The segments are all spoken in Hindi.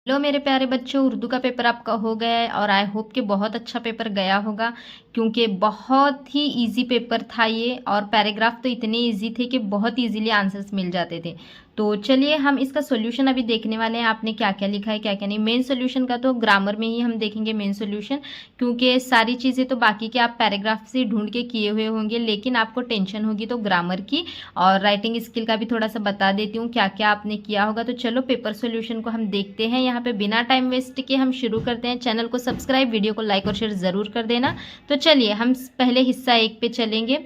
हेलो मेरे प्यारे बच्चों, उर्दू का पेपर आपका हो गया है और आई होप कि बहुत अच्छा पेपर गया होगा क्योंकि बहुत ही इजी पेपर था ये। और पैराग्राफ तो इतने इजी थे कि बहुत इजीली आंसर्स मिल जाते थे। तो चलिए हम इसका सॉल्यूशन अभी देखने वाले हैं। आपने क्या क्या लिखा है क्या क्या नहीं। मेन सॉल्यूशन का तो ग्रामर में ही हम देखेंगे मेन सॉल्यूशन, क्योंकि सारी चीज़ें तो बाकी के आप पैराग्राफ से ढूंढ के किए हुए होंगे, लेकिन आपको टेंशन होगी तो ग्रामर की और राइटिंग स्किल का भी थोड़ा सा बता देती हूँ क्या क्या आपने किया होगा। तो चलो पेपर सॉल्यूशन को हम देखते हैं। यहाँ पे बिना टाइम वेस्ट के हम शुरू करते हैं। चैनल को सब्सक्राइब, वीडियो को लाइक और शेयर ज़रूर कर देना। तो चलिए हम पहले हिस्सा 1 पे चलेंगे।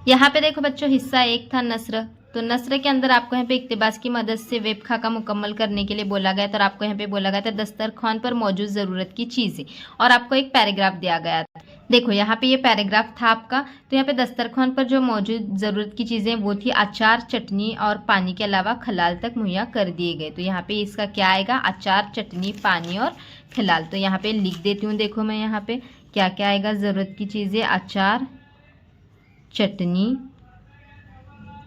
यहाँ पे देखो बच्चों, हिस्सा 1 था नस्र। तो नस्र के अंदर आपको यहाँ पे इक्तिबास की मदद से वेब खाका मुकम्मल करने के लिए बोला गया था और आपको यहाँ पे बोला गया था दस्तरखान पर मौजूद ज़रूरत की चीज़ें, और आपको एक पैराग्राफ दिया गया था। देखो यहाँ पे ये पैराग्राफ था आपका। तो यहाँ पे दस्तरखान पर जो मौजूद ज़रूरत की चीज़ें वो थी अचार, चटनी और पानी के अलावा खलाल तक मुहैया कर दिए गए। तो यहाँ पे इसका क्या आएगा, अचार, चटनी, पानी और खलाल। तो यहाँ पे लिख देती हूँ, देखो मैं यहाँ पे क्या क्या आएगा, ज़रूरत की चीज़ें अचार, चटनी,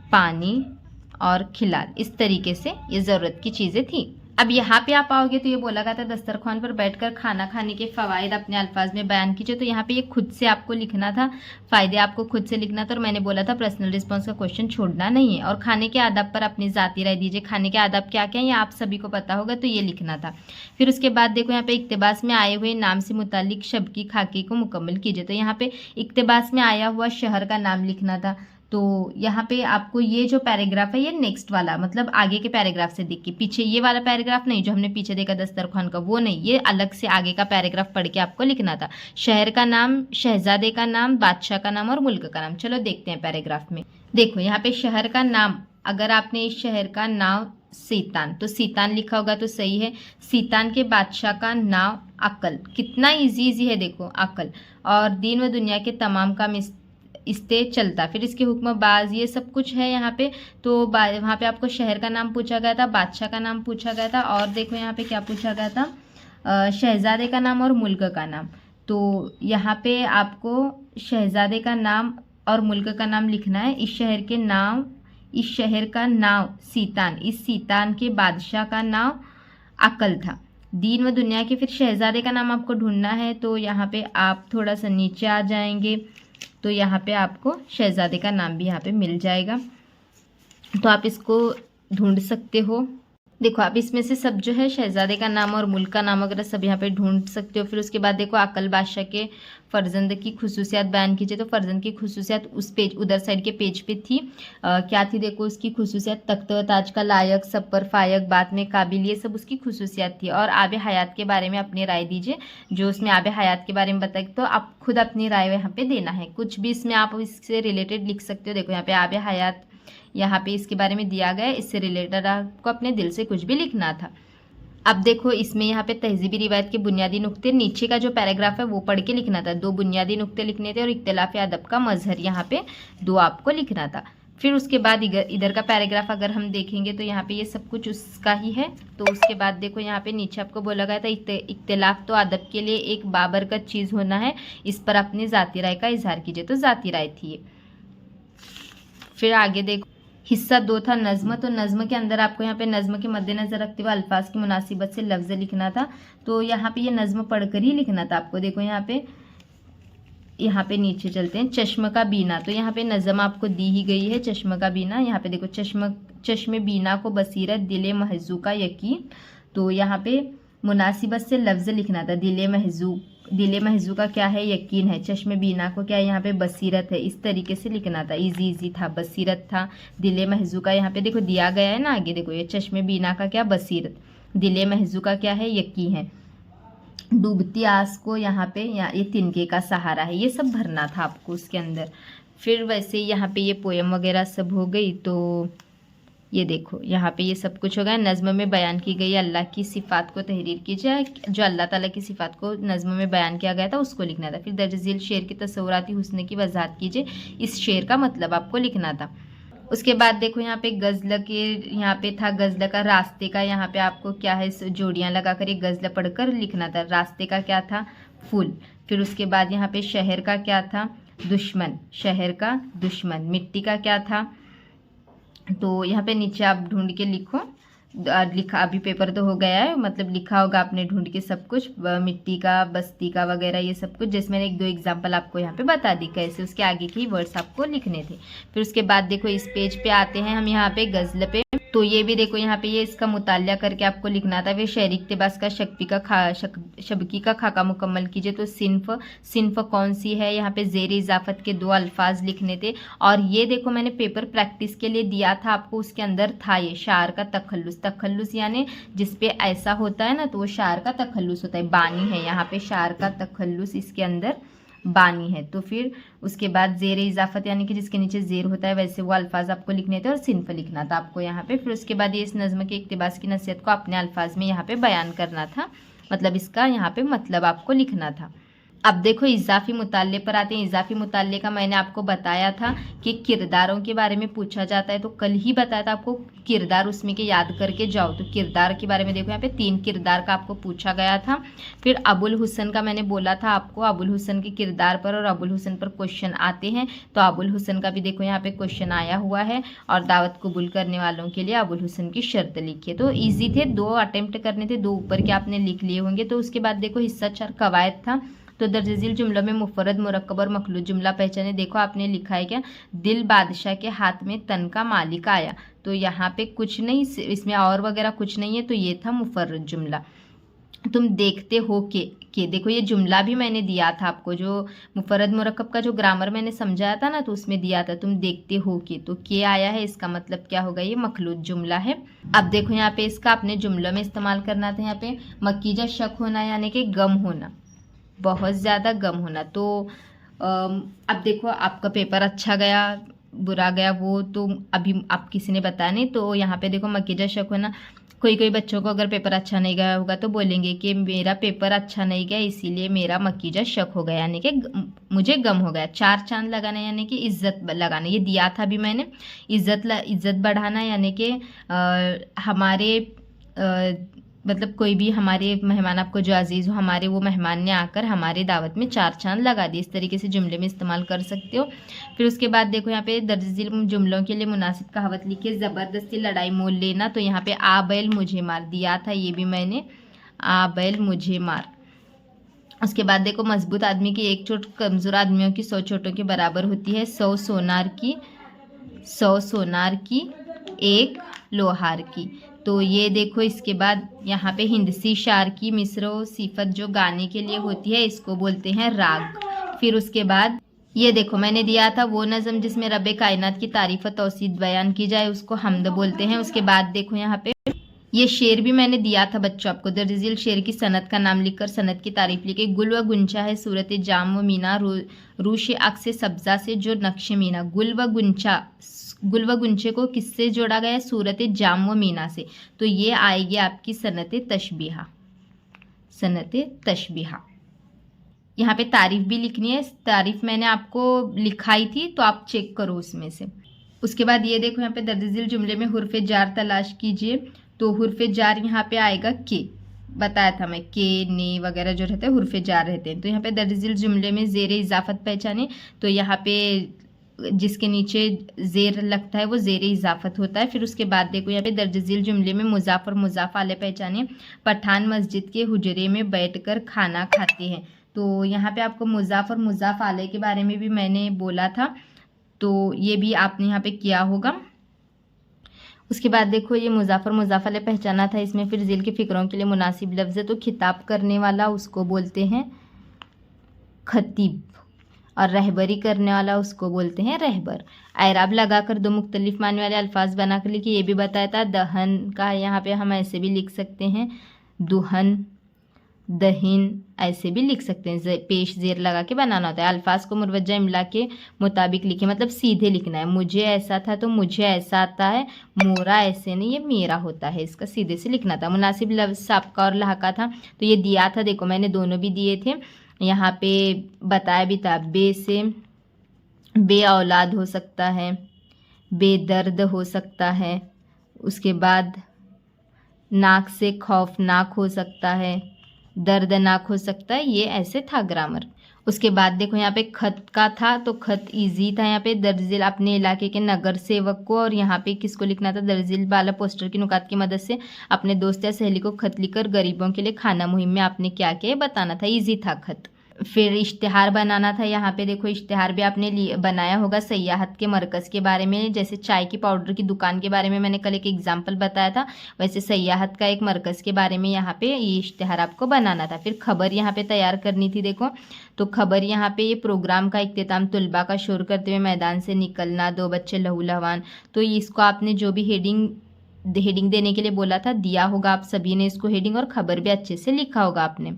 पानी और खिलाल। इस तरीके से ये ज़रूरत की चीज़ें थी। अब यहाँ पे आप आओगे तो ये बोला गया था दस्तरखान पर बैठकर खाना खाने के फ़वाइद अपने अल्फाज में बयान कीजिए। तो यहाँ पे ये खुद से आपको लिखना था, फ़ायदे आपको खुद से लिखना था। और मैंने बोला था पर्सनल रिस्पॉन्स का क्वेश्चन छोड़ना नहीं है। और खाने के आदाब पर अपनी ज़ाती राय दीजिए। खाने के आदाब क्या क्या है ये आप सभी को पता होगा, तो ये लिखना था। फिर उसके बाद देखो यहाँ पे इक्तिबास में आए हुए नाम से मुतालिक शब्द की खाके को मुकम्मल कीजिए। तो यहाँ पे इक्तिबास में आया हुआ शहर का नाम लिखना था। तो यहाँ पे आपको ये जो पैराग्राफ है ये नेक्स्ट वाला, मतलब आगे के पैराग्राफ से देख के, पीछे ये वाला पैराग्राफ नहीं जो हमने पीछे देखा दस्तरखान का, वो नहीं, ये अलग से आगे का पैराग्राफ पढ़ के आपको लिखना था। शहर का नाम, शहजादे का नाम, बादशाह का नाम और मुल्क का नाम। चलो देखते हैं पैराग्राफ में। देखो यहाँ पे शहर का नाम, अगर आपने इस शहर का नाम सीतान, तो सीतान लिखा होगा तो सही है। सीतान के बादशाह का नाम अकल। कितना इजी है देखो, अकल। और दीन व दुनिया के तमाम काम इस्ते चलता। फिर इसके हुक्म बाज, ये सब कुछ है यहाँ पे। तो वहाँ पे आपको शहर का नाम पूछा गया था, बादशाह का नाम पूछा गया था, और देखो यहाँ पे क्या पूछा गया था, शहजादे का नाम और मुल्क का नाम। तो यहाँ पे आपको शहजादे का नाम और मुल्क का नाम लिखना है। इस शहर का नाम सीतान, इस सीतान के बादशाह का नाम अकल था। दीन व दुनिया के, फिर शहजादे का नाम आपको ढूंढना है। तो यहाँ पे आप थोड़ा सा नीचे आ जाएंगे तो यहाँ पे आपको शहजादे का नाम भी यहाँ पे मिल जाएगा, तो आप इसको ढूंढ सकते हो। देखो आप इसमें से सब जो है शहजादे का नाम और मुल्क का नाम वगैरह सब यहाँ पे ढूंढ सकते हो। फिर उसके बाद देखो अकल बादशाह के फर्जंद की खुसूसियात बयान कीजिए। तो फर्जंद की खुसूसियात उस पेज, उधर साइड के पेज पे थी। क्या थी देखो उसकी खुसूसियात, तख्त व ताज का लायक, सब पर फायक, बात में काबिल, ये सब उसकी खुसूसियात थी। और आब हयात के बारे में अपनी राय दीजिए। जो उसमें आब हयात के बारे में बताए तो आप खुद अपनी राय यहाँ पे देना है। कुछ भी इसमें आप इससे रिलेटेड लिख सकते हो। देखो यहाँ पे आब हयात, यहाँ पे इसके बारे में दिया गया है, इससे रिलेटेड आपको अपने दिल से कुछ भी लिखना था। अब देखो इसमें यहाँ पे तहजीबी रिवायत के बुनियादी नुक्ते, नीचे का जो पैराग्राफ है वो पढ़ के लिखना था। 2 बुनियादी नुक्ते लिखने थे और इख्तिलाफ अदब का मजहर यहाँ पे 2 आपको लिखना था। फिर उसके बाद इधर का पैराग्राफ अगर हम देखेंगे तो यहाँ पे ये सब कुछ उसका ही है। तो उसके बाद देखो यहाँ पे नीचे आपको बोला गया था इख्तिलाफ तो अदब के लिए एक बाबरकत चीज़ होना है, इस पर अपनी ज़ाती राय का इजहार कीजिए। तो ज़ाती राय थी ये। फिर आगे देखो हिस्सा 2 था नज़्म। तो नज़्म के अंदर आपको यहाँ पे नज़्म के मद्देनजर रखते हुए अल्फाज की मुनासिबत से लफ्ज़ लिखना था। तो यहाँ पे ये नज़्म पढ़कर ही लिखना था आपको। देखो यहाँ पे नीचे चलते हैं। चश्म का बीना, तो यहाँ पे नज़्म आपको दी ही गई है, चश्म का बीना। यहाँ पे देखो चश्म बीना को बसीरत, दिल महजू का यकीन। तो यहाँ पे मुनासिबत से लफ्ज़ लिखना था। दिल महजू का क्या है, यकीन है। चश्म बीना को क्या है, यहाँ पे बसीरत है। इस तरीके से लिखना था। इजी था, बसीरत था। दिल महजू का यहाँ पे देखो दिया गया है ना, आगे देखो ये चश्म बीना का क्या, बसीरत। दिल महजू का क्या है, यकीन है। डूबती आस को यहाँ पे ये तिनके का सहारा है। ये सब भरना था आपको उसके अंदर। फिर वैसे यहाँ पे ये पोएम वगैरह सब हो गई। तो ये देखो यहाँ पे ये सब कुछ हो गया। नज़्म में बयान की गई अल्लाह की सिफ़ात को तहरीर कीजिए। जो अल्लाह ताला की सिफ़ात को नज़्म में बयान किया गया था उसको लिखना था। फिर दर्ज झील शेर की तस्वुराती हुस्न की वजाहत कीजिए। इस शेर का मतलब आपको लिखना था। उसके बाद देखो यहाँ पे गज़ल के, यहाँ पे था गज़ल का रास्ते का, यहाँ पे आपको क्या है जोड़ियाँ लगाकर एक गज़ल पढ़कर लिखना था। रास्ते का क्या था, फूल। फिर उसके बाद यहाँ पे शहर का क्या था, दुश्मन। शहर का दुश्मन। मिट्टी का क्या था, तो यहाँ पे नीचे आप ढूंढ के लिखो। लिखा, अभी पेपर तो हो गया है, मतलब लिखा होगा आपने ढूंढ के सब कुछ, मिट्टी का, बस्ती का वगैरह ये सब कुछ, जैसे मैंने 1-2 एग्जाम्पल आपको यहाँ पे बता दी कैसे उसके आगे के वर्ड्स आपको लिखने थे। फिर उसके बाद देखो इस पेज पे आते हैं हम यहाँ पे गज़ल पे। तो ये भी देखो यहाँ पे ये इसका मुतालिया करके आपको लिखना था। फिर शेर इक़्तिबास का शबकी का खाका मुकम्मल कीजिए। तो सिन्फ कौन सी है, यहाँ पे ज़ेर इजाफत के 2 अल्फाज लिखने थे। और ये देखो मैंने पेपर प्रैक्टिस के लिए दिया था आपको, उसके अंदर था ये शार का तखल्लुस यानी जिसपे ऐसा होता है ना तो वो शार का तखल्लुस होता है, बानी है यहाँ पे शार का तखल्लुस, इसके अंदर बानी है। तो फिर उसके बाद ज़ेर इजाफत यानी कि जिसके नीचे ज़ेर होता है वैसे वो अल्फाज आपको लिखने थे और सिन्फ लिखना था आपको यहाँ पे। फिर उसके बाद ये इस नज़्म के इक़्तिबास की नसीहत को अपने अल्फाज में यहाँ पे बयान करना था, मतलब इसका यहाँ पे मतलब आपको लिखना था। अब देखो इजाफी मुताल्ले पर आते हैं। इजाफी मुताल्ले का मैंने आपको बताया था कि किरदारों के बारे में पूछा जाता है, तो कल ही बताया था आपको किरदार उसमें के याद करके जाओ। तो किरदार के बारे में देखो यहाँ पे 3 किरदार का आपको पूछा गया था। फिर अबुल हुसन का मैंने बोला था आपको, अबुल हुसन के किरदार पर और अबुल हुसन पर क्वेश्चन आते हैं। तो अबुल हुसन का भी देखो यहाँ पे क्वेश्चन आया हुआ है। और दावत कबूल करने वालों के लिए अबुल हुसन की शर्त लिखिए। तो ईजी थे, 2 अटेम्प्ट करने थे, 2 ऊपर के आपने लिख लिए होंगे। तो उसके बाद देखो हिस्सा 4 कवायद था। तो दर्जज़ील जुमलों में मुफरद, मुरक्कब और मखलूत जुमला पहचाने। देखो आपने लिखा है क्या, दिल बादशाह के हाथ में तन का मालिक आया। तो यहाँ पे कुछ नहीं, इसमें और वगैरह कुछ नहीं है, तो ये था मुफर्रद जुमला। तुम देखते हो के देखो ये जुमला भी मैंने दिया था आपको, जो मुफर्रद मुरक्कब का जो ग्रामर मैंने समझाया था ना, तो उसमें दिया था तुम देखते हो के, तो के आया है, इसका मतलब क्या होगा, ये मखलूत जुमला है। अब देखो यहाँ पे इसका अपने जुमलों में इस्तेमाल करना था। यहाँ पे मकीजा शक होना यानी कि गम होना, बहुत ज़्यादा गम होना। तो अब देखो आपका पेपर अच्छा गया बुरा गया वो तो अभी आप किसी ने बताया नहीं। तो यहाँ पे देखो मकीजा शक होना, कोई बच्चों को अगर पेपर अच्छा नहीं गया होगा तो बोलेंगे कि मेरा पेपर अच्छा नहीं गया इसीलिए मेरा मकीजा शक हो गया, यानी कि मुझे गम हो गया। 4 चांद लगाना यानी कि इज्जत लगाना, ये दिया था अभी मैंने। इज्जत बढ़ाना यानी कि हमारे मतलब कोई भी हमारे मेहमान, आपको जो अजीज़ हो हमारे, वो मेहमान ने आकर हमारे दावत में 4 चांद लगा दिए, इस तरीके से जुमले में इस्तेमाल कर सकते हो। फिर उसके बाद देखो यहाँ पे दर्जज़ील जुमलों के लिए मुनासिब कहावत लिखिए। ज़बरदस्ती लड़ाई मोल लेना, तो यहाँ पे आ बैल मुझे मार दिया था, ये भी मैंने, आ बैल मुझे मार। उसके बाद देखो मजबूत आदमी की 1 चोट कमज़ोर आदमियों की 100 चोटों के बराबर होती है। 100 सोनार की 1 लोहार की। तो ये देखो इसके बाद यहाँ पे हिंदसी शार की मिसरो सिफत जो गाने के लिए होती है इसको बोलते हैं राग। फिर उसके बाद ये देखो मैंने दिया था वो नज़म जिसमें रब कायनात की तारीफ़ तौसीद बयान की जाए उसको हमद बोलते हैं। उसके बाद देखो यहाँ पे ये शेर भी मैंने दिया था बच्चों आपको। दर्जज़ील शेर की सनत का नाम लिखकर सनत की तारीफ लिखे। गुल व गुंचा है सूरत जाम व मीना, रूश अक्स सब्जा से जो नक्श मीना। गुल व गुंचे को किससे जोड़ा गया है, सूरत जाम व मीना से। तो ये आएगी आपकी सनत तशबीहा। यहाँ पे तारीफ भी लिखनी है, तारीफ मैंने आपको लिखाई थी तो आप चेक करो उसमें से। उसके बाद ये देखो यहाँ पे दर्जज़ील जुमले में हुर्फ़े जार तलाश कीजिए। तो हुर्फ़े जार यहाँ पे आएगा के, बताया था मैं, के ने वगैरह जो रहते हैं हुर्फ़े जार रहते हैं। तो यहाँ पे दर्जज़ील जुमले में ज़ेर इजाफत पहचाने। तो यहाँ पे जिसके नीचे ज़ेर लगता है वो ज़ेर इजाफत होता है। फिर उसके बाद देखो यहाँ पे दर्जज़ील जुमले में मुज़ाफ़ और मुज़ाफ़ अलैह पहचाने। पठान मस्जिद के हुजरे में बैठकर खाना खाते हैं। तो यहाँ पे आपको मुज़ाफ़ और मुज़ाफ़ अलैह के बारे में भी मैंने बोला था, तो ये भी आपने यहाँ पे किया होगा। उसके बाद देखो ये मुज़ाफ़ और मुज़ाफ़ अलैह पहचाना था। इसमें फिर ज़िल के फ़िक्रों के लिए मुनासिब लफ्ज़ है, तो खिताब करने वाला उसको बोलते हैं खतीब और रहबरी करने वाला उसको बोलते हैं रहबर। ऐराब लगाकर 2 मुख्तलिफ माने वाले अल्फाज बनाकर लिखिए, ये भी बताया था। दहन का यहाँ पे हम ऐसे भी लिख सकते हैं, दुहन, दहिन ऐसे भी लिख सकते हैं, पेश ज़ेर लगा के बनाना होता है। अल्फाज को मुरवज्जा इमला के मुताबिक लिखे, मतलब सीधे लिखना है। मुझे ऐसा था तो मुझे ऐसा आता है, मोरा ऐसे नहीं, ये मेरा होता है, इसका सीधे से लिखना था। मुनासिब लफ्ज़ साबका और लहाका था, तो ये दिया था, देखो मैंने दोनों भी दिए थे। यहाँ पे बताया भी था, बे से बे औलाद हो सकता है, बेदर्द हो सकता है। उसके बाद नाक से खौफनाक हो सकता है, दर्दनाक हो सकता है, ये ऐसे था ग्रामर। उसके बाद देखो यहाँ पे खत का था, तो खत इजी था। यहाँ पे दर्जिल अपने इलाके के नगर सेवक को, और यहाँ पे किसको लिखना था, दर्जिल वाला पोस्टर की नुकात की मदद से अपने दोस्त या सहेली को खत लिखकर गरीबों के लिए खाना मुहिम में आपने क्या किया बताना था। इजी था खत। फिर इश्तिहार बनाना था। यहाँ पे देखो इश्तिहार भी आपने बनाया होगा सयाहत के मरकज़ के बारे में। जैसे चाय की पाउडर की दुकान के बारे में मैंने कल एक एग्जाम्पल बताया था, वैसे सयाहत का एक मरकज़ के बारे में यहाँ पे ये इश्तिहार आपको बनाना था। फिर खबर यहाँ पे तैयार करनी थी। देखो तो खबर यहाँ पे ये प्रोग्राम का इख्तिताम तुलबा का शोर करते हुए मैदान से निकलना, 2 बच्चे लहू लहवान। तो इसको आपने जो भी हेडिंग देने के लिए बोला था दिया होगा आप सभी ने इसको हेडिंग, और खबर भी अच्छे से लिखा होगा आपने।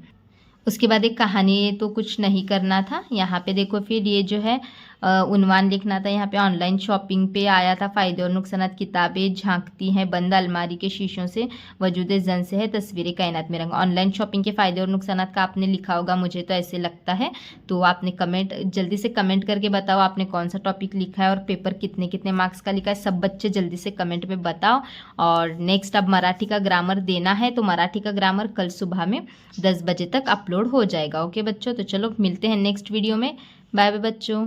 उसके बाद एक कहानी तो कुछ नहीं करना था। यहाँ पे देखो फिर ये जो है उन्वान लिखना था। यहाँ पे ऑनलाइन शॉपिंग पे आया था, फ़ायदे और नुकसानात, किताबें झांकती हैं बंद अलमारी के शीशों से, वजूद जन से है तस्वीरें कायनात में रंग। ऑनलाइन शॉपिंग के फ़ायदे और नुकसानात का आपने लिखा होगा, मुझे तो ऐसे लगता है। तो आपने जल्दी से कमेंट करके बताओ आपने कौन सा टॉपिक लिखा है और पेपर कितने कितने मार्क्स का लिखा है। सब बच्चे जल्दी से कमेंट में बताओ। और नेक्स्ट अब मराठी का ग्रामर देना है, तो मराठी का ग्रामर कल सुबह में 10 बजे तक अपलोड हो जाएगा। ओके बच्चों, तो चलो मिलते हैं नेक्स्ट वीडियो में। बाय बाय बच्चों।